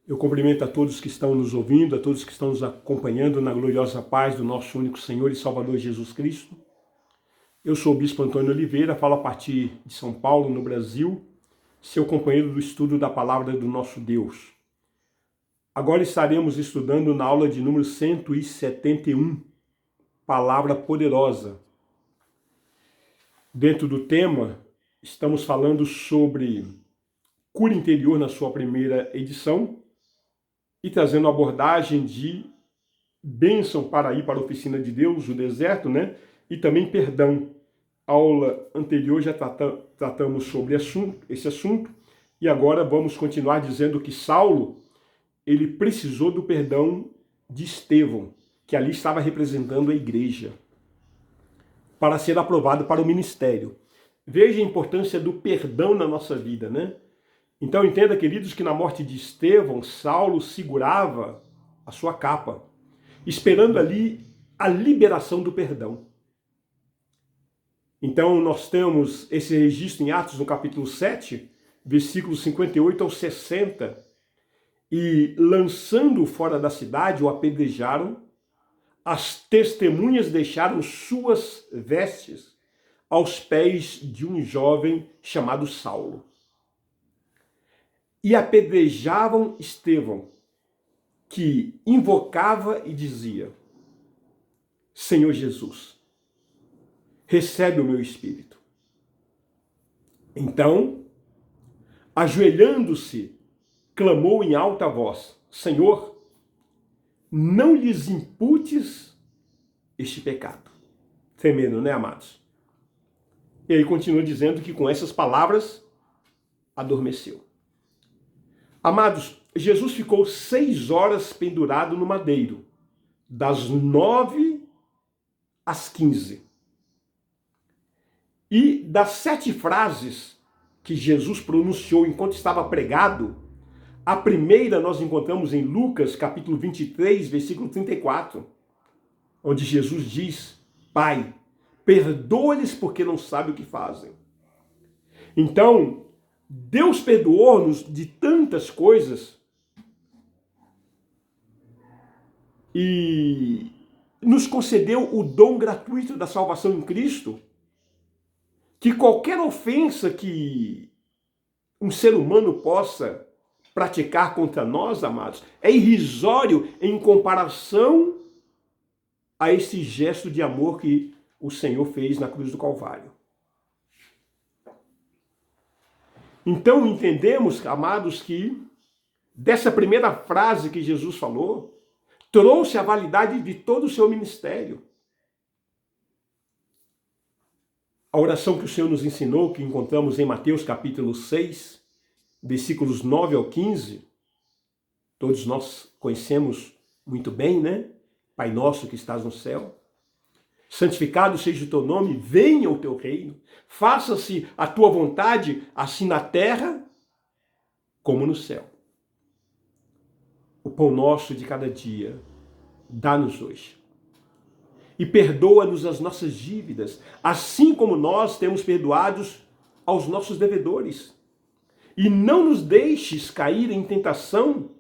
Eu cumprimento a todos que estão nos ouvindo, a todos que estão nos acompanhando na gloriosa paz do nosso único Senhor e Salvador Jesus Cristo. Eu sou o Bispo Antônio Oliveira, falo a partir de São Paulo, no Brasil, seu companheiro do estudo da Palavra do nosso Deus. Agora estaremos estudando na aula de número 171, Palavra Poderosa. Dentro do tema, estamos falando sobre cura interior na sua primeira edição, e trazendo a abordagem de bênção para ir para a oficina de Deus, o deserto, né? E também perdão. Aula anterior já tratamos sobre esse assunto, e agora vamos continuar dizendo que Saulo, ele precisou do perdão de Estevão, que ali estava representando a igreja, para ser aprovado para o ministério. Veja a importância do perdão na nossa vida, né? Então entenda, queridos, que na morte de Estevão, Saulo segurava a sua capa, esperando ali a liberação do perdão. Então nós temos esse registro em Atos, no capítulo 7, versículos 58 ao 60, e lançando-o fora da cidade, o apedrejaram, as testemunhas deixaram suas vestes aos pés de um jovem chamado Saulo. E apedrejavam Estevão, que invocava e dizia: Senhor Jesus, recebe o meu espírito. Então, ajoelhando-se, clamou em alta voz: Senhor, não lhes imputes este pecado. Tremendo, né, amados? E aí continua dizendo que com essas palavras adormeceu. Amados, Jesus ficou 6 horas pendurado no madeiro, das 9 às 15. E das 7 frases que Jesus pronunciou enquanto estava pregado, a primeira nós encontramos em Lucas, capítulo 23, versículo 34, onde Jesus diz: Pai, perdoa-lhes porque não sabem o que fazem. Então, Deus perdoou-nos de tantas coisas e nos concedeu o dom gratuito da salvação em Cristo, que qualquer ofensa que um ser humano possa praticar contra nós, amados, é irrisório em comparação a esse gesto de amor que o Senhor fez na cruz do Calvário. Então entendemos, amados, que dessa primeira frase que Jesus falou, trouxe a validade de todo o seu ministério. A oração que o Senhor nos ensinou, que encontramos em Mateus capítulo 6, versículos 9 ao 15, todos nós conhecemos muito bem, né? Pai nosso que estás no céu, santificado seja o teu nome, venha o teu reino, faça-se a tua vontade, assim na terra como no céu. O pão nosso de cada dia, dá-nos hoje. E perdoa-nos as nossas dívidas, assim como nós temos perdoados aos nossos devedores. E não nos deixes cair em tentação,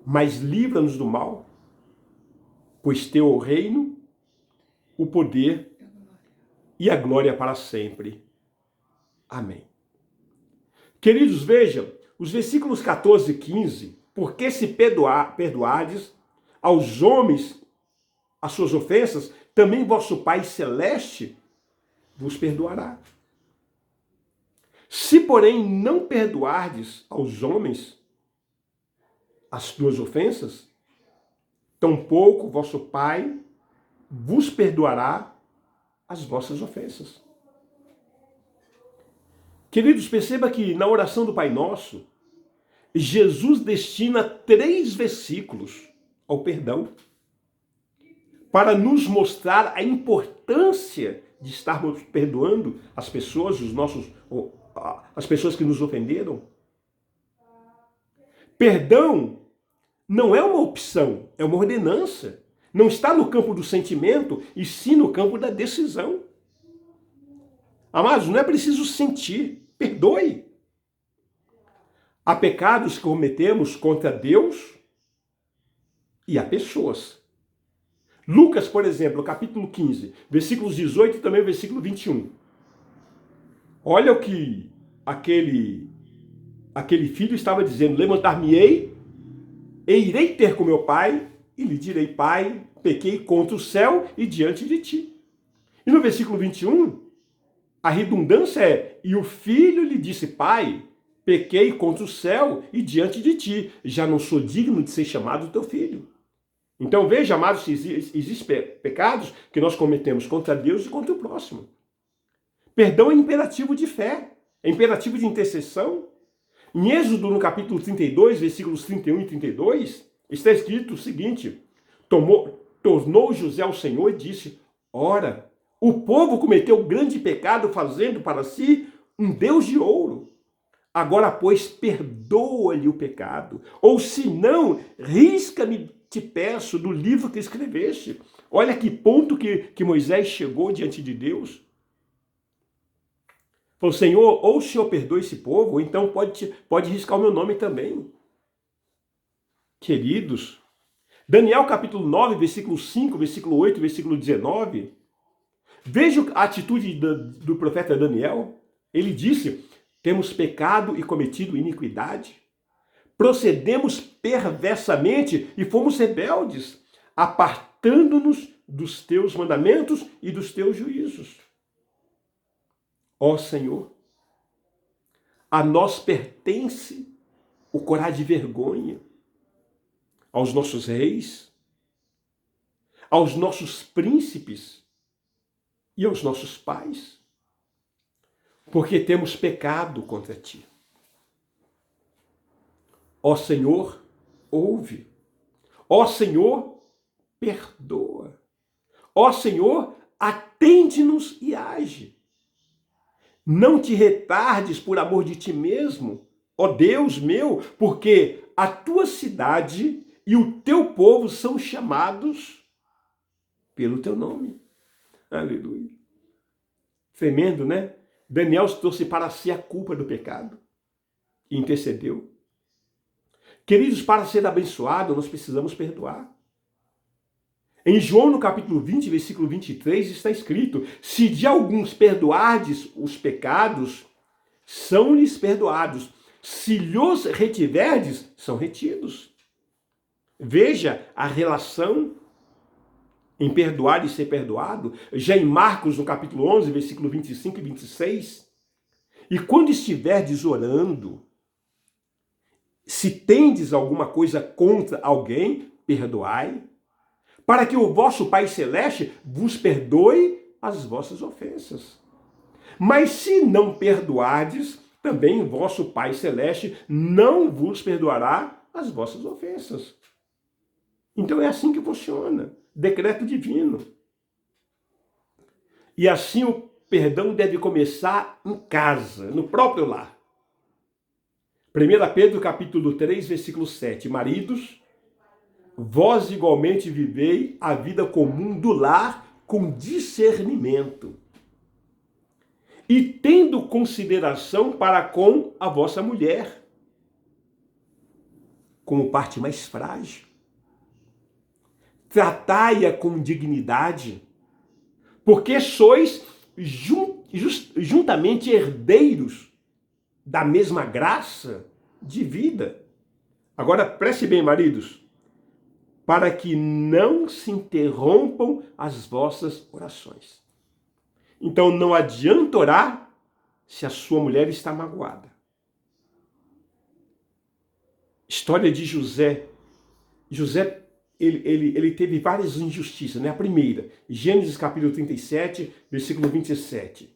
mas livra-nos do mal, pois teu é o reino, o poder e a glória para sempre. Amém. Queridos, vejam, os versículos 14 e 15, porque se perdoardes aos homens as suas ofensas, também vosso Pai Celeste vos perdoará. Se, porém, não perdoardes aos homens as suas ofensas, tampouco vosso Pai vos perdoará as vossas ofensas. Queridos, perceba que na oração do Pai Nosso, Jesus destina 3 versículos ao perdão, para nos mostrar a importância de estarmos perdoando as pessoas, as pessoas que nos ofenderam. Perdão não é uma opção, é uma ordenança. Não está no campo do sentimento, e sim no campo da decisão. Amados, não é preciso sentir, perdoe. Há pecados que cometemos contra Deus e há pessoas. Lucas, por exemplo, capítulo 15, versículos 18 e também versículo 21. Olha o que aquele filho estava dizendo: levantar-me-ei e irei ter com meu pai e lhe direi: pai, pequei contra o céu e diante de ti. E no versículo 21, a redundância é: e o filho lhe disse: pai, pequei contra o céu e diante de ti, já não sou digno de ser chamado teu filho. Então veja, amados, existem pecados que nós cometemos contra Deus e contra o próximo. Perdão é imperativo de fé, é imperativo de intercessão. Em Êxodo, no capítulo 32, versículos 31 e 32, está escrito o seguinte: tornou José ao Senhor e disse: ora, o povo cometeu grande pecado fazendo para si um Deus de ouro. Agora, pois, perdoa-lhe o pecado, ou se não, risca-me, te peço, do livro que escreveste. Olha que ponto que Moisés chegou diante de Deus. Falou: Senhor, ou o Senhor perdoa esse povo, ou então pode riscar o meu nome também. Queridos, Daniel capítulo 9, versículo 5, versículo 8, versículo 19. Veja a atitude do profeta Daniel. Ele disse: temos pecado e cometido iniquidade. Procedemos perversamente e fomos rebeldes, apartando-nos dos teus mandamentos e dos teus juízos. Ó Senhor, a nós pertence o corar de vergonha aos nossos reis, aos nossos príncipes e aos nossos pais, porque temos pecado contra ti. Ó Senhor, ouve. Ó Senhor, perdoa. Ó Senhor, atende-nos e age. Não te retardes por amor de ti mesmo, ó Deus meu, porque a tua cidade e o teu povo são chamados pelo teu nome. Aleluia. Tremendo, né? Daniel trouxe para si a culpa do pecado e intercedeu. Queridos, para ser abençoado, nós precisamos perdoar. Em João, no capítulo 20, versículo 23, está escrito: se de alguns perdoardes os pecados, são-lhes perdoados. Se lhos retiverdes, são retidos. Veja a relação em perdoar e ser perdoado, já em Marcos, no capítulo 11, versículo 25 e 26. E quando estiverdes orando, se tendes alguma coisa contra alguém, perdoai, para que o vosso Pai Celeste vos perdoe as vossas ofensas. Mas se não perdoardes, também vosso Pai Celeste não vos perdoará as vossas ofensas. Então é assim que funciona. Decreto divino. E assim o perdão deve começar em casa, no próprio lar. 1 Pedro capítulo 3, versículo 7. Maridos, vós igualmente vivei a vida comum do lar com discernimento, e tendo consideração para com a vossa mulher, como parte mais frágil. Tratai-a com dignidade, porque sois juntamente herdeiros da mesma graça de vida. Agora preste bem, maridos, para que não se interrompam as vossas orações. Então não adianta orar se a sua mulher está magoada. História de José. José, ele teve várias injustiças, né? A primeira, Gênesis capítulo 37, versículo 27.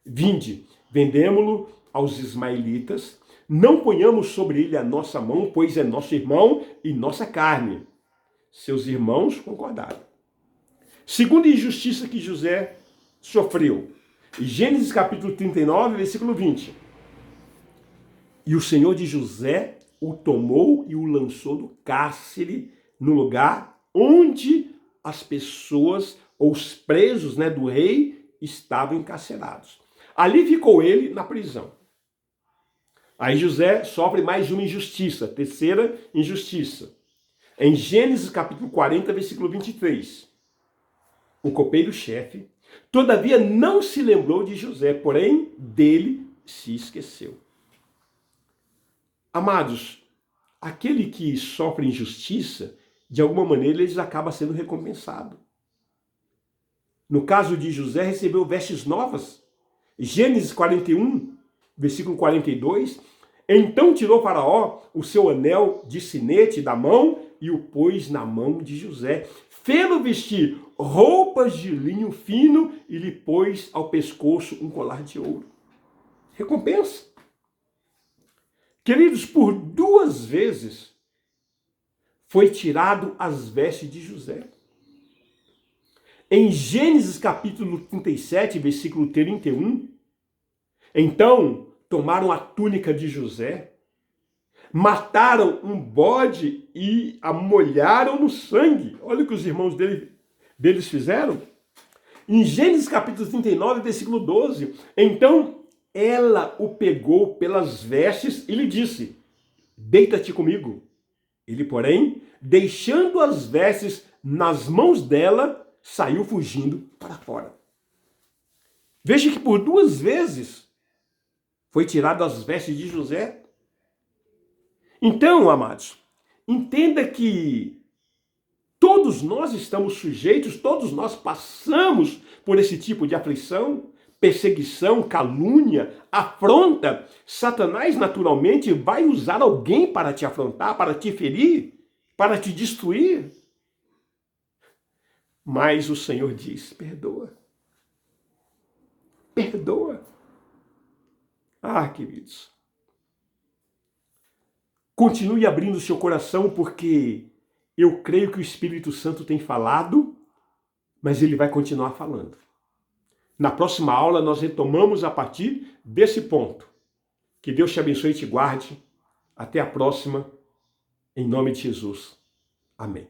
Vinde, vendemo-lo aos ismaelitas, não ponhamos sobre ele a nossa mão, pois é nosso irmão e nossa carne. Seus irmãos concordaram. Segunda injustiça que José sofreu, Gênesis capítulo 39, versículo 20. E o Senhor de José o tomou e o lançou no cárcere, no lugar onde as pessoas, ou os presos, né, do rei, estavam encarcerados. Ali ficou ele na prisão. Aí José sofre mais uma injustiça, terceira injustiça. Em Gênesis capítulo 40, versículo 23. O copeiro-chefe, todavia, não se lembrou de José, porém dele se esqueceu. Amados, aquele que sofre injustiça, de alguma maneira ele acaba sendo recompensado. No caso de José, recebeu vestes novas. Gênesis 41, versículo 42. Então tirou Faraó o seu anel de sinete da mão e o pôs na mão de José. Fê-lo vestir roupas de linho fino e lhe pôs ao pescoço um colar de ouro. Recompensa. Queridos, por 2 vezes foi tirado as vestes de José. Em Gênesis capítulo 37, versículo 31, então tomaram a túnica de José, mataram um bode e a molharam no sangue. Olha o que os irmãos deles fizeram. Em Gênesis capítulo 39, versículo 12, então ela o pegou pelas vestes e lhe disse: deita-te comigo. Ele, porém, deixando as vestes nas mãos dela, saiu fugindo para fora. Veja que por 2 vezes foi tirado as vestes de José. Então, amados, entenda que todos nós estamos sujeitos, todos nós passamos por esse tipo de aflição, perseguição, calúnia, afronta. Satanás naturalmente vai usar alguém para te afrontar, para te ferir, para te destruir. Mas o Senhor diz: perdoa. Perdoa. Ah, queridos. Continue abrindo seu coração, porque eu creio que o Espírito Santo tem falado, mas ele vai continuar falando. Na próxima aula nós retomamos a partir desse ponto. Que Deus te abençoe e te guarde. Até a próxima, em nome de Jesus. Amém.